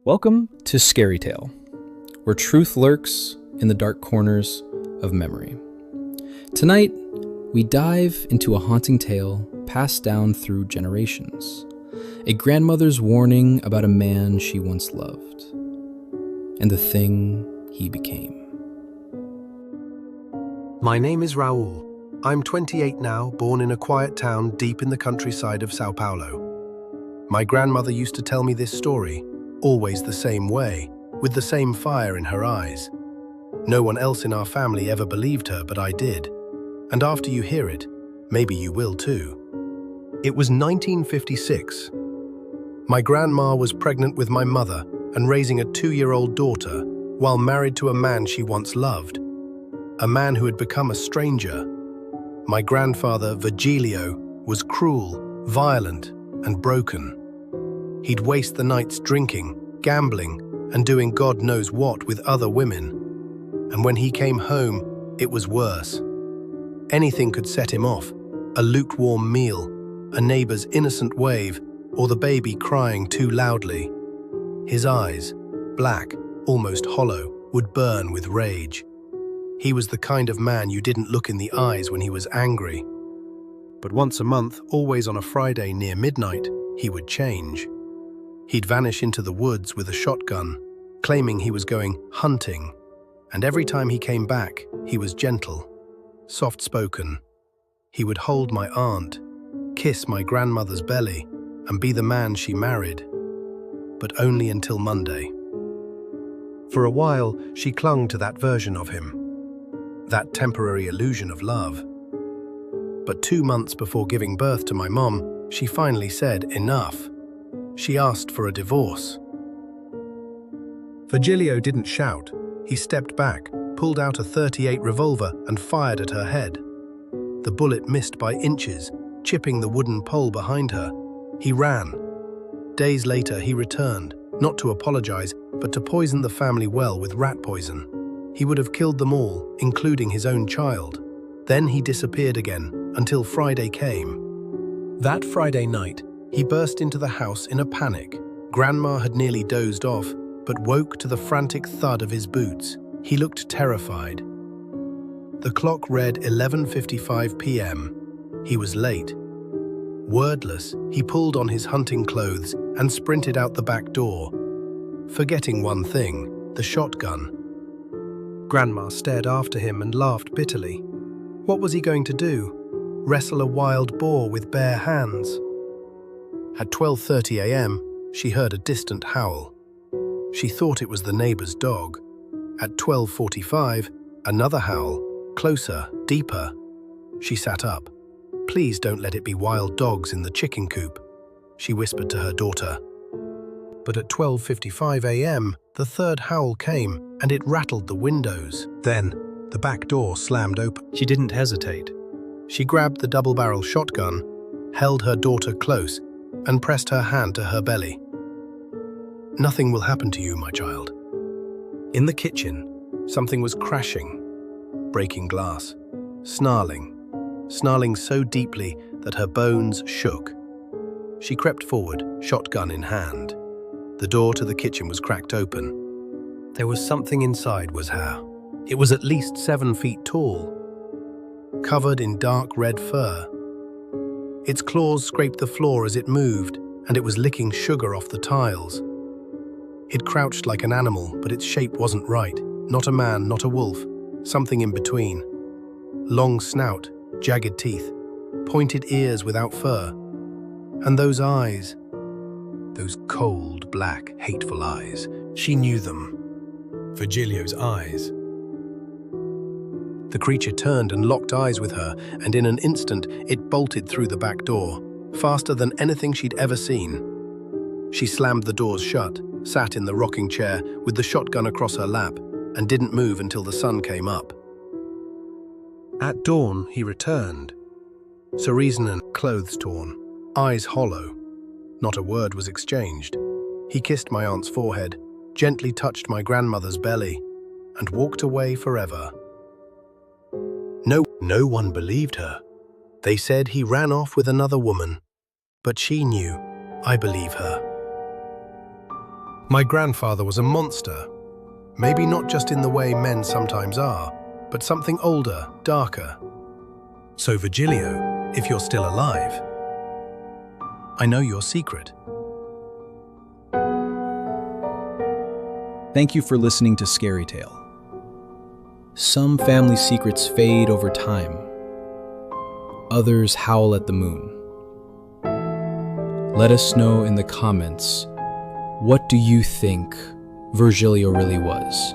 Welcome to ScaryTale, where truth lurks in the dark corners of memory. Tonight, we dive into a haunting tale passed down through generations, a grandmother's warning about a man she once loved, and the thing he became. My name is Raul. I'm 28 now, born in a quiet town deep in the countryside of Sao Paulo. My grandmother used to tell me this story, always the same way, with the same fire in her eyes. No one else in our family ever believed her, but I did. And after you hear it, maybe you will too. It was 1956. My grandma was pregnant with my mother and raising a 2-year-old daughter while married to a man she once loved, a man who had become a stranger. My grandfather, Virgilio, was cruel, violent, and broken. He'd waste the nights drinking, gambling, and doing God knows what with other women. And when he came home, it was worse. Anything could set him off: a lukewarm meal, a neighbor's innocent wave, or the baby crying too loudly. His eyes, black, almost hollow, would burn with rage. He was the kind of man you didn't look in the eyes when he was angry. But once a month, always on a Friday near midnight, he would change. He'd vanish into the woods with a shotgun, claiming he was going hunting. And every time he came back, he was gentle, soft-spoken. He would hold my aunt, kiss my grandmother's belly, and be the man she married. But only until Monday. For a while, she clung to that version of him, that temporary illusion of love. But 2 months before giving birth to my mom, she finally said enough. She asked for a divorce. Virgilio didn't shout. He stepped back, pulled out a .38 revolver and fired at her head. The bullet missed by inches, chipping the wooden pole behind her. He ran. Days later, he returned, not to apologize, but to poison the family well with rat poison. He would have killed them all, including his own child. Then he disappeared again, until Friday came. That Friday night, he burst into the house in a panic. Grandma had nearly dozed off, but woke to the frantic thud of his boots. He looked terrified. The clock read 11:55 p.m. He was late. Wordless, he pulled on his hunting clothes and sprinted out the back door, forgetting one thing: the shotgun. Grandma stared after him and laughed bitterly. What was he going to do? Wrestle a wild boar with bare hands? At 12:30 a.m., she heard a distant howl. She thought it was the neighbor's dog. At 12:45, another howl, closer, deeper. She sat up. "Please don't let it be wild dogs in the chicken coop," she whispered to her daughter. But at 12:55 a.m., the third howl came, and it rattled the windows. Then, the back door slammed open. She didn't hesitate. She grabbed the double-barrel shotgun, held her daughter close, and pressed her hand to her belly. "Nothing will happen to you, my child." In the kitchen, something was crashing, breaking glass, snarling so deeply that her bones shook. She crept forward, shotgun in hand. The door to the kitchen was cracked open. There was something inside, was how. It was at least 7 feet tall, covered in dark red fur. Its claws scraped the floor as it moved, and it was licking sugar off the tiles. It crouched like an animal, but its shape wasn't right. Not a man, not a wolf, something in between. Long snout, jagged teeth, pointed ears without fur. And those eyes, those cold, black, hateful eyes, she knew them. Virgilio's eyes. The creature turned and locked eyes with her, and in an instant, it bolted through the back door, faster than anything she'd ever seen. She slammed the doors shut, sat in the rocking chair with the shotgun across her lap, and didn't move until the sun came up. At dawn, he returned. Cereson and clothes torn, eyes hollow. Not a word was exchanged. He kissed my aunt's forehead, gently touched my grandmother's belly, and walked away forever. No one believed her. They said he ran off with another woman. But she knew. I believe her. My grandfather was a monster. Maybe not just in the way men sometimes are, but something older, darker. So Virgilio, if you're still alive, I know your secret. Thank you for listening to ScaryTale. Some family secrets fade over time. Others howl at the moon. Let us know in the comments, what do you think Virgilio really was?